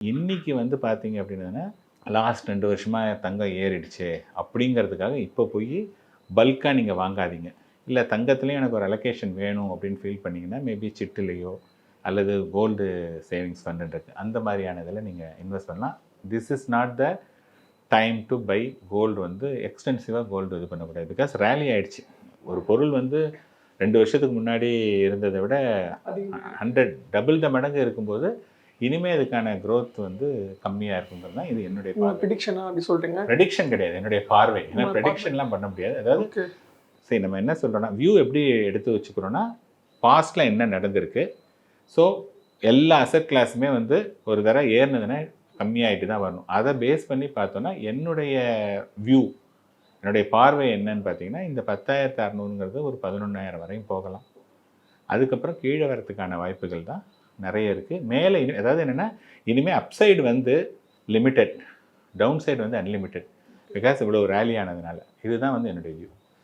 இன்னைக்கு வந்து பார்த்தீங்க அப்படின்னா, லாஸ்ட் 2 வருஷமா தங்கம் ஏறிடுச்சு அப்படிங்கிறதுக்காக இப்போ போய் பல்க்கா நீங்க வாங்காதீங்க. இல்ல தங்கத்திலயும் எனக்கு ஒரு அலோகேஷன் வேணும் அப்படின்னு ஃபீல் பண்ணீங்கன்னா, மேபி சிட்டுலயோ அல்லது கோல்டு சேவிங்ஸ் ஃபண்டுன்னு இருக்கு. அந்த மாதிரியான இதில நீங்க இன்வெஸ்ட் பண்ணலாம். This is not the time to buy gold வந்து எக்ஸ்டென்சிவா கோல்டு இது பண்ணக்கூடாது. பிகாஸ் ரேலி ஆயிடுச்சு. ஒரு பொருள் வந்து 2 வருஷத்துக்கு முன்னாடி இருந்தத விட 100 டபுள் த மடங்கு இருக்கும்போது, இனிமே அதுக்கான குரோத் வந்து கம்மியா இருக்குங்கிறது தான் இது என்னுடைய பார்வை. ப்ரெடிக்ஷனா அப்படி சொல்றீங்க? ப்ரெடிக்ஷன் கிடையாது. என்னுடைய பார்வை. ஏன்னா உங்க ப்ரெடிக்ஷன்லாம் பண்ண முடியாது. அதாவது ஓகே. சரி நம்ம என்ன சொல்றோம்னா, வியூ எப்படி எடுத்து வச்சுக்கிறோம்னா, பாஸ்ட்ல என்ன நடந்திருக்கு. ஸோ எல்லா அசெட் கிளாஸுமே வந்து ஒரு தடவை ஏறுனதுன்னா கம்மியாயிட்டு தான் வரணும். அதை பேஸ் பண்ணி பார்த்தோம்னா, என்னுடைய வியூ என்னுடைய பார்வை என்னன்னு பார்த்தீங்கன்னா, இந்த 10,600ங்கிறது ஒரு 11,000 வரையும் போகலாம். அதுக்கப்புறம் கீழே வரதுக்கான வாய்ப்புகள் தான் நிறைய இருக்குது. மேலே அதாவது என்னென்னா, இனிமேல் அப்சைடு வந்து லிமிட்டட், டவுன் சைடு வந்து அன்லிமிட்டட். பிகாஸ் இவ்வளோ ரேலி ஆனதுனால. இதுதான் வந்து என்னுடைய வியூ.